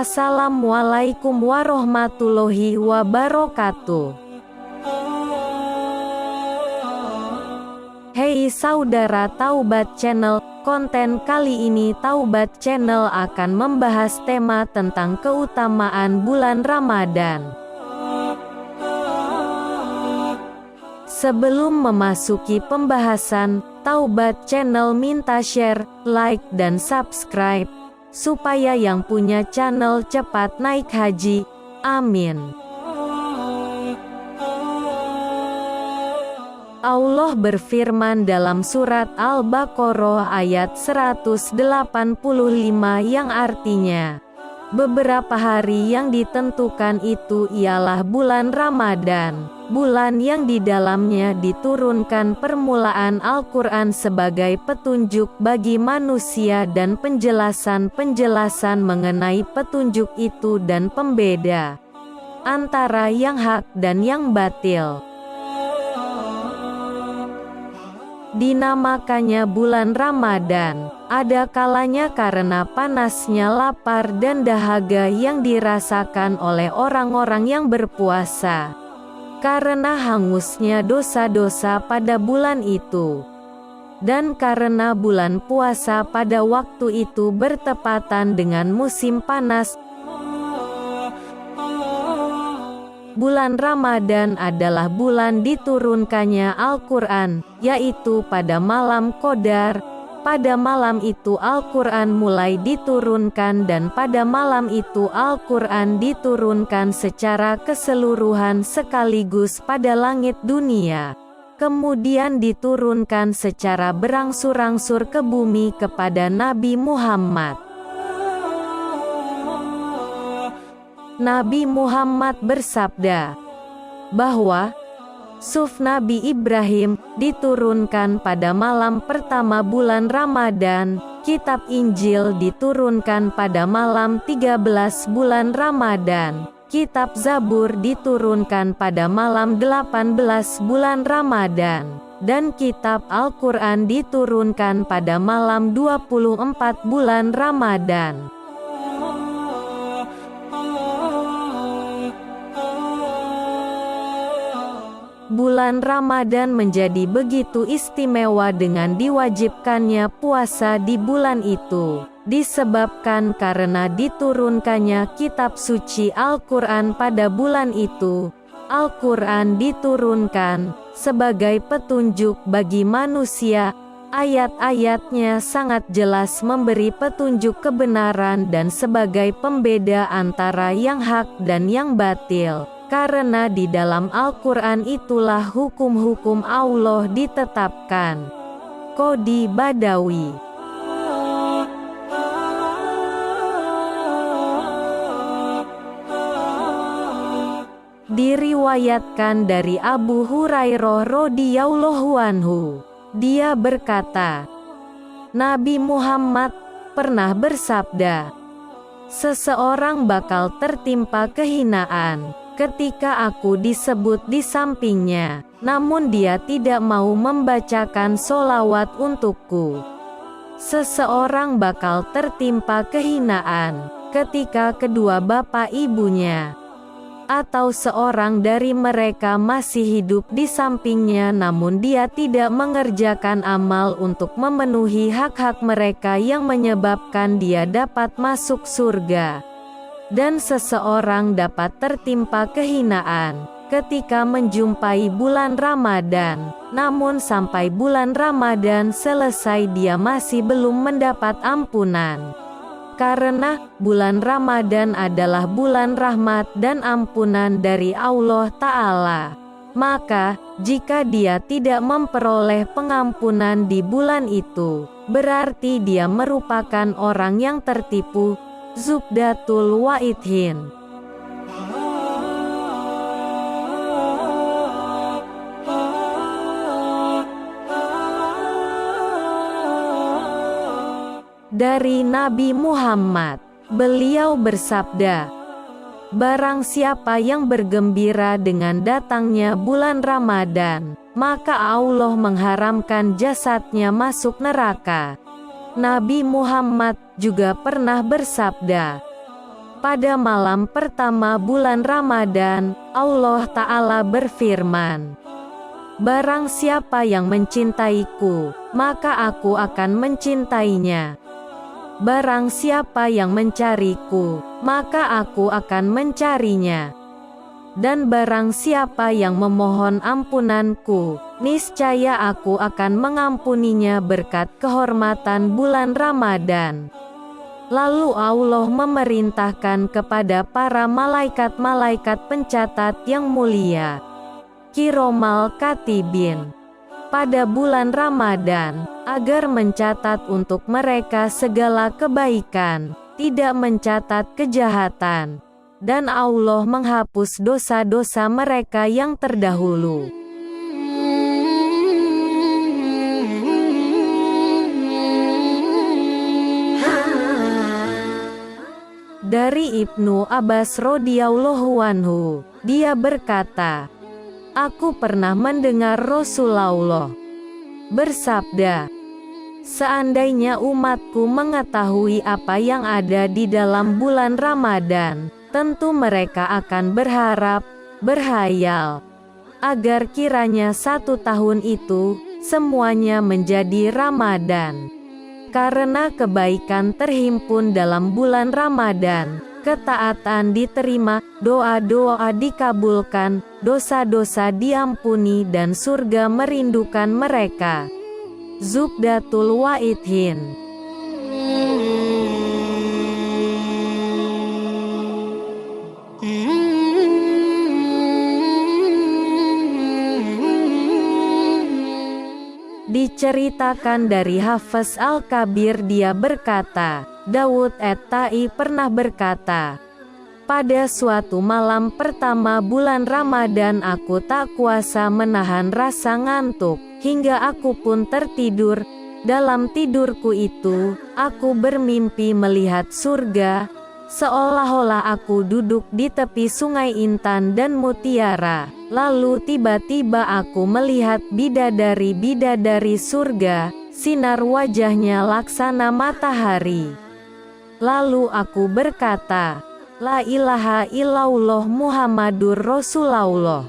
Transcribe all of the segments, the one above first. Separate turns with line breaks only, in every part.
Assalamualaikum warahmatullahi wabarakatuh. Hey saudara Taubat Channel, konten kali ini Taubat Channel akan membahas tema tentang keutamaan bulan Ramadan. Sebelum memasuki pembahasan, Taubat Channel minta share, like dan subscribe supaya yang punya channel cepat naik haji. Amin. Allah berfirman dalam surat Al-Baqarah ayat 185 yang artinya, beberapa hari yang ditentukan itu ialah bulan Ramadan, bulan yang di dalamnya diturunkan permulaan Al-Quran sebagai petunjuk bagi manusia dan penjelasan-penjelasan mengenai petunjuk itu dan pembeda antara yang hak dan yang batil. Dinamakannya bulan Ramadan, ada kalanya karena panasnya lapar dan dahaga yang dirasakan oleh orang-orang yang berpuasa, karena hangusnya dosa-dosa pada bulan itu, dan karena bulan puasa pada waktu itu bertepatan dengan musim panas. Bulan Ramadan adalah bulan diturunkannya Al-Quran, yaitu pada malam Qadar. Pada malam itu Al-Quran mulai diturunkan dan pada malam itu Al-Quran diturunkan secara keseluruhan sekaligus pada langit dunia. Kemudian diturunkan secara berangsur-angsur ke bumi kepada Nabi Muhammad. Nabi Muhammad bersabda bahwa Suhuf Nabi Ibrahim diturunkan pada malam pertama bulan Ramadan, kitab Injil diturunkan pada malam 13 bulan Ramadan, kitab Zabur diturunkan pada malam 18 bulan Ramadan, dan kitab Al-Quran diturunkan pada malam 24 bulan Ramadan. Bulan Ramadan menjadi begitu istimewa dengan diwajibkannya puasa di bulan itu, disebabkan karena diturunkannya kitab suci Al-Quran pada bulan itu. Al-Quran diturunkan sebagai petunjuk bagi manusia. Ayat-ayatnya sangat jelas memberi petunjuk kebenaran dan sebagai pembeda antara yang hak dan yang batil. Karena di dalam Al-Quran itulah hukum-hukum Allah ditetapkan. Qadi Badawi. Diriwayatkan dari Abu Hurairah radhiyallahu anhu, dia berkata, Nabi Muhammad pernah bersabda, seseorang bakal tertimpa kehinaan ketika aku disebut di sampingnya, namun dia tidak mau membacakan sholawat untukku. Seseorang bakal tertimpa kehinaan ketika kedua bapak ibunya atau seorang dari mereka masih hidup di sampingnya, namun dia tidak mengerjakan amal untuk memenuhi hak-hak mereka yang menyebabkan dia dapat masuk surga. Dan seseorang dapat tertimpa kehinaan ketika menjumpai bulan Ramadan, namun sampai bulan Ramadan selesai dia masih belum mendapat ampunan. Karena bulan Ramadan adalah bulan rahmat dan ampunan dari Allah Ta'ala, maka jika dia tidak memperoleh pengampunan di bulan itu, berarti dia merupakan orang yang tertipu. Zubdatul Wa'idhin. Dari Nabi Muhammad, beliau bersabda, barang siapa yang bergembira dengan datangnya bulan Ramadan, maka Allah mengharamkan jasadnya masuk neraka. Nabi Muhammad juga pernah bersabda, Pada malam pertama bulan Ramadan, Allah Ta'ala berfirman, "Barang siapa yang mencintaiku, maka aku akan mencintainya. Barang siapa yang mencariku, maka aku akan mencarinya. Dan barang siapa yang memohon ampunanku, niscaya aku akan mengampuninya berkat kehormatan bulan Ramadan." Lalu Allah memerintahkan kepada para malaikat-malaikat pencatat yang mulia, Kiromal Katibin, pada bulan Ramadan, agar mencatat untuk mereka segala kebaikan, tidak mencatat kejahatan, dan Allah menghapus dosa-dosa mereka yang terdahulu. Dari Ibnu Abbas radhiyallahu anhu, dia berkata, "Aku pernah mendengar Rasulullah bersabda, seandainya umatku mengetahui apa yang ada di dalam bulan Ramadan, tentu mereka akan berhayal, agar kiranya 1 tahun itu, semuanya menjadi Ramadan. Karena kebaikan terhimpun dalam bulan Ramadan, ketaatan diterima, doa-doa dikabulkan, dosa-dosa diampuni dan surga merindukan mereka." Zubdatul Wa'idhin. Diceritakan dari Hafiz Al-Kabir, dia berkata, Daud at-Tai pernah berkata, "Pada suatu malam pertama bulan Ramadan aku tak kuasa menahan rasa ngantuk, hingga aku pun tertidur. Dalam tidurku itu, aku bermimpi melihat surga, seolah-olah aku duduk di tepi sungai intan dan mutiara. Lalu tiba-tiba aku melihat bidadari-bidadari surga, sinar wajahnya laksana matahari. Lalu aku berkata, La ilaha illallah Muhammadur Rasulullah."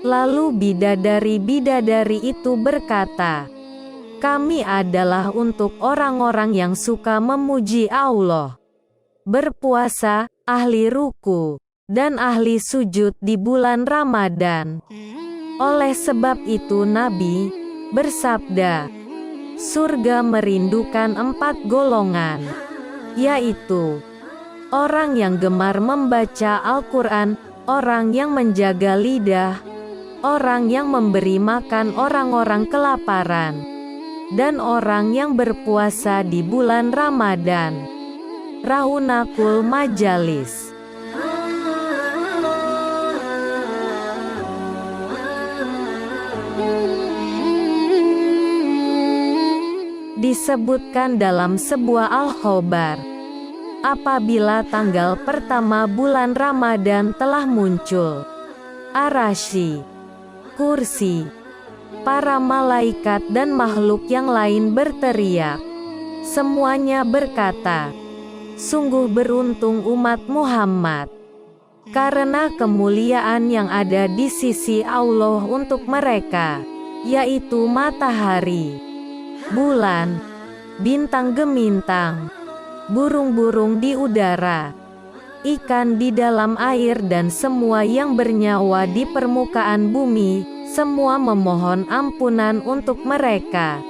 Lalu bidadari-bidadari itu berkata, "Kami adalah untuk orang-orang yang suka memuji Allah, berpuasa, ahli ruku, dan ahli sujud di bulan Ramadan. Oleh sebab itu Nabi bersabda, surga merindukan 4 golongan, yaitu orang yang gemar membaca Al-Quran, orang yang menjaga lidah, orang yang memberi makan orang-orang kelaparan, dan orang yang berpuasa di bulan Ramadan." Rahunakul Majalis. Disebutkan dalam sebuah Al-Khobar, apabila tanggal pertama bulan Ramadan telah muncul, Arasy, kursi, para malaikat dan makhluk yang lain berteriak. Semuanya berkata, "Sungguh beruntung umat Muhammad, karena kemuliaan yang ada di sisi Allah untuk mereka, yaitu matahari, bulan, bintang gemintang, burung-burung di udara, ikan di dalam air dan semua yang bernyawa di permukaan bumi, semua memohon ampunan untuk mereka,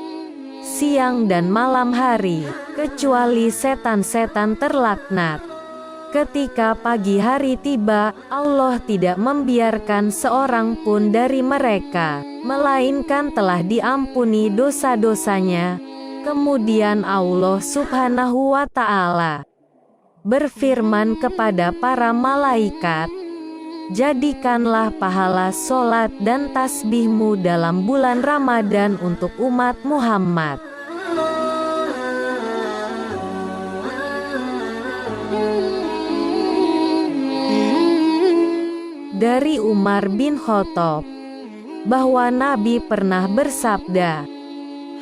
siang dan malam hari, kecuali setan-setan terlaknat. Ketika pagi hari tiba, Allah tidak membiarkan seorang pun dari mereka, melainkan telah diampuni dosa-dosanya. Kemudian Allah Subhanahu wa Ta'ala berfirman kepada para malaikat, "Jadikanlah pahala sholat dan tasbihmu dalam bulan Ramadan untuk umat Muhammad." Dari Umar bin Khattab, bahwa Nabi pernah bersabda,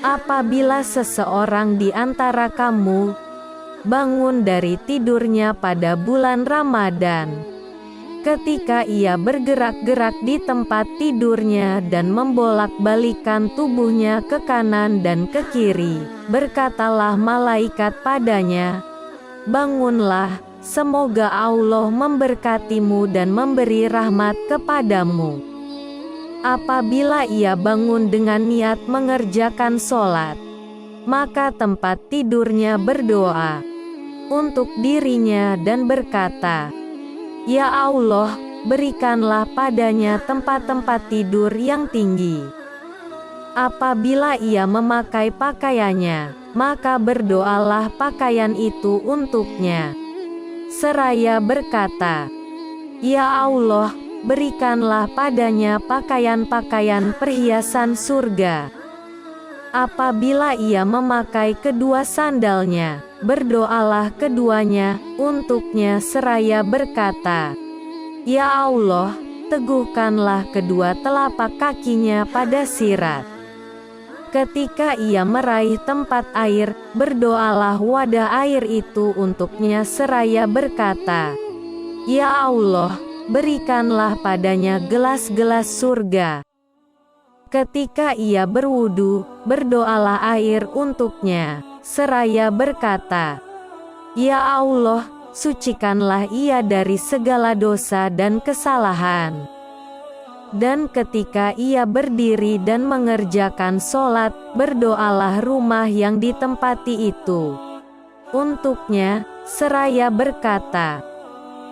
"Apabila seseorang di antara kamu bangun dari tidurnya pada bulan Ramadan. Ketika ia bergerak-gerak di tempat tidurnya dan membolak-balikan tubuhnya ke kanan dan ke kiri, berkatalah malaikat padanya, "Bangunlah, semoga Allah memberkatimu dan memberi rahmat kepadamu." Apabila ia bangun dengan niat mengerjakan sholat, maka tempat tidurnya berdoa untuk dirinya dan berkata, "Ya Allah, berikanlah padanya tempat-tempat tidur yang tinggi." Apabila ia memakai pakaiannya, maka berdoalah pakaian itu untuknya, seraya berkata, "Ya Allah, berikanlah padanya pakaian-pakaian perhiasan surga." Apabila ia memakai kedua sandalnya, berdoalah keduanya untuknya seraya berkata, "Ya Allah, teguhkanlah kedua telapak kakinya pada sirat." Ketika ia meraih tempat air, berdoalah wadah air itu untuknya seraya berkata, "Ya Allah, berikanlah padanya gelas-gelas surga." Ketika ia berwudu, berdoalah air untuknya, seraya berkata, "Ya Allah, sucikanlah ia dari segala dosa dan kesalahan." Dan ketika ia berdiri dan mengerjakan sholat, berdoalah rumah yang ditempati itu untuknya, seraya berkata,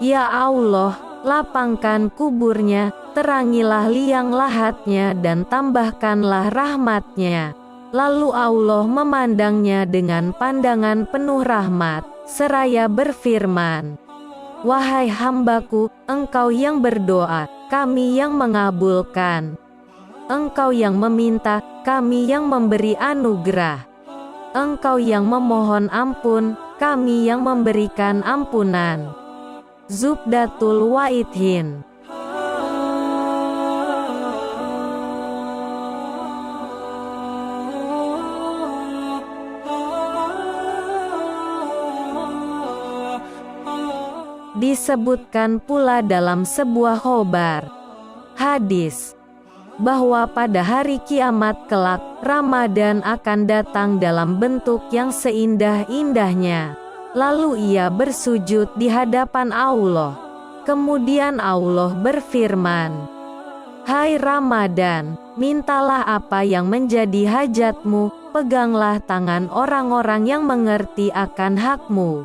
"Ya Allah, lapangkan kuburnya, terangilah liang lahatnya dan tambahkanlah rahmatnya." Lalu Allah memandangnya dengan pandangan penuh rahmat, seraya berfirman, "Wahai hambaku, engkau yang berdoa, kami yang mengabulkan. Engkau yang meminta, kami yang memberi anugerah. Engkau yang memohon ampun, kami yang memberikan ampunan." Zubdatul Waidhin. Disebutkan pula dalam sebuah khobar hadis bahwa pada hari kiamat kelak, Ramadan akan datang dalam bentuk yang seindah-indahnya. Lalu ia bersujud di hadapan Allah. Kemudian Allah berfirman, "Hai Ramadan, mintalah apa yang menjadi hajatmu, peganglah tangan orang-orang yang mengerti akan hakmu."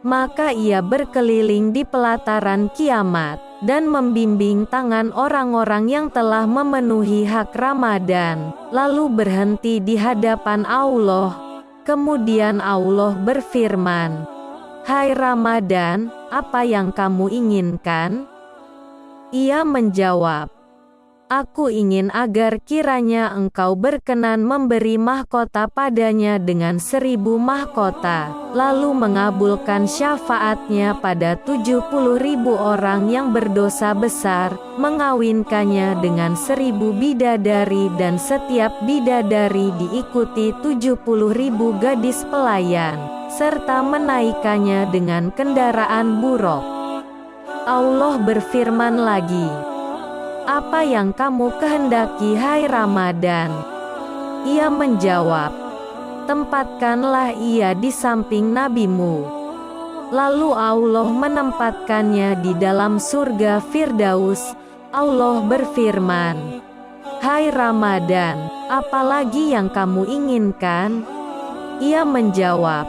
Maka ia berkeliling di pelataran kiamat, dan membimbing tangan orang-orang yang telah memenuhi hak Ramadan, lalu berhenti di hadapan Allah. Kemudian Allah berfirman, "Hai Ramadan, apa yang kamu inginkan?" Ia menjawab, "Aku ingin agar kiranya engkau berkenan memberi mahkota padanya dengan 1000 mahkota, lalu mengabulkan syafaatnya pada 70.000 orang yang berdosa besar, mengawinkannya dengan 1000 bidadari dan setiap bidadari diikuti 70.000 gadis pelayan, serta menaikkannya dengan kendaraan buruk." Allah berfirman lagi, "Apa yang kamu kehendaki hai Ramadan?" Ia menjawab, "Tempatkanlah ia di samping nabimu." Lalu Allah menempatkannya di dalam surga Firdaus. Allah berfirman, "Hai Ramadan, apalagi yang kamu inginkan?" Ia menjawab,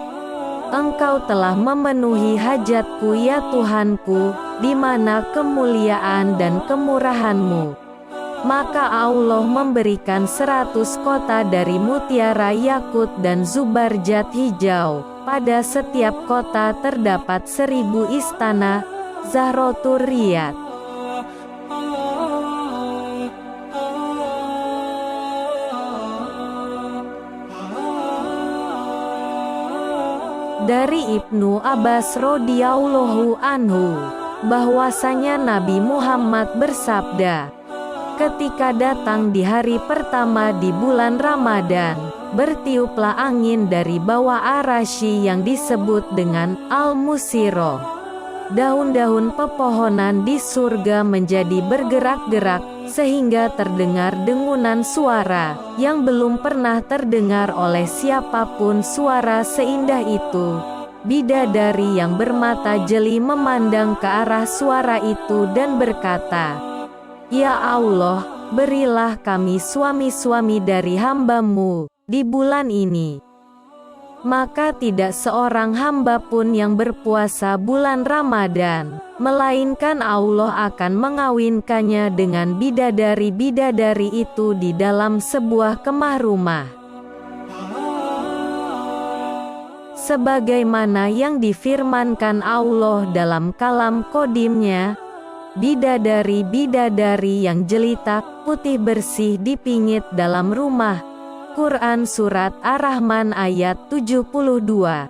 "Engkau telah memenuhi hajatku ya Tuhanku, di mana kemuliaan dan kemurahan-Mu." Maka Allah memberikan 100 kota dari mutiara yakut dan zubarjat hijau. Pada setiap kota terdapat 1000 istana, Zahrotur Riyad. Dari Ibnu Abbas radhiyallahu anhu, bahwasanya Nabi Muhammad bersabda, ketika datang di hari pertama di bulan Ramadan, bertiuplah angin dari bawah arasy yang disebut dengan Al-Musiro. Daun-daun pepohonan di surga menjadi bergerak-gerak, sehingga terdengar dengunan suara, yang belum pernah terdengar oleh siapapun. Suara seindah itu. Bidadari yang bermata jeli memandang ke arah suara itu dan berkata, "Ya Allah, berilah kami suami-suami dari hamba-Mu di bulan ini." Maka tidak seorang hamba pun yang berpuasa bulan Ramadan, melainkan Allah akan mengawinkannya dengan bidadari-bidadari itu di dalam sebuah kemah rumah. Sebagaimana yang difirmankan Allah dalam kalam kodimnya, bidadari-bidadari yang jelita, putih bersih dipingit dalam rumah. Quran Surat Ar-Rahman ayat 72.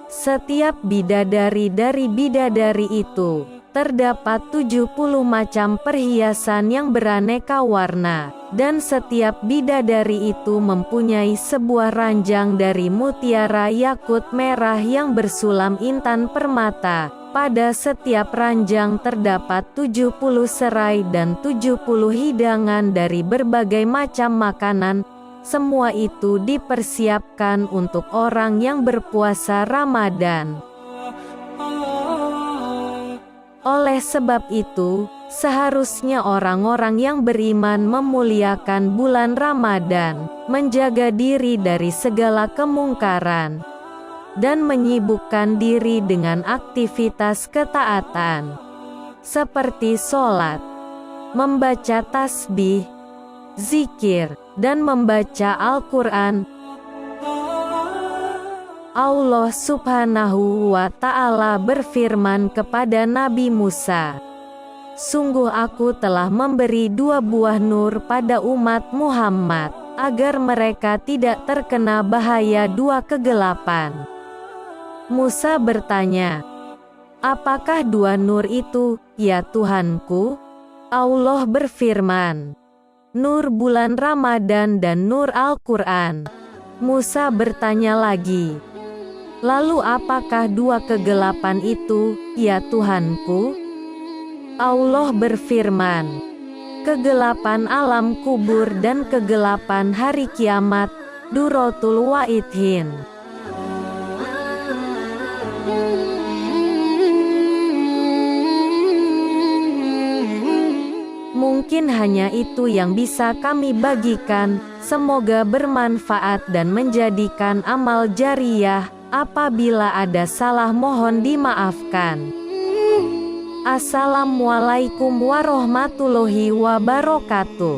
Setiap bidadari dari bidadari itu, terdapat 70 macam perhiasan yang beraneka warna, dan setiap bidadari itu mempunyai sebuah ranjang dari mutiara yakut merah yang bersulam intan permata. Pada setiap ranjang terdapat 70 serai dan 70 hidangan dari berbagai macam makanan. Semua itu dipersiapkan untuk orang yang berpuasa Ramadan. Oleh sebab itu, seharusnya orang-orang yang beriman memuliakan bulan Ramadan, menjaga diri dari segala kemungkaran, dan menyibukkan diri dengan aktivitas ketaatan, seperti sholat, membaca tasbih, zikir, dan membaca Al-Quran. Allah Subhanahu wa Ta'ala berfirman kepada Nabi Musa, "Sungguh aku telah memberi 2 buah nur pada umat Muhammad, agar mereka tidak terkena bahaya 2 kegelapan." Musa bertanya, "Apakah 2 nur itu, ya Tuhanku?" Allah berfirman, "Nur bulan Ramadan dan nur Al-Quran." Musa bertanya lagi, "Lalu apakah 2 kegelapan itu, ya Tuhanku?" Allah berfirman, "Kegelapan alam kubur dan kegelapan hari kiamat, Duratul Wa'idhin." Mungkin hanya itu yang bisa kami bagikan. Semoga bermanfaat dan menjadikan amal jariyah. Apabila ada salah mohon dimaafkan. Assalamualaikum warahmatullahi wabarakatuh.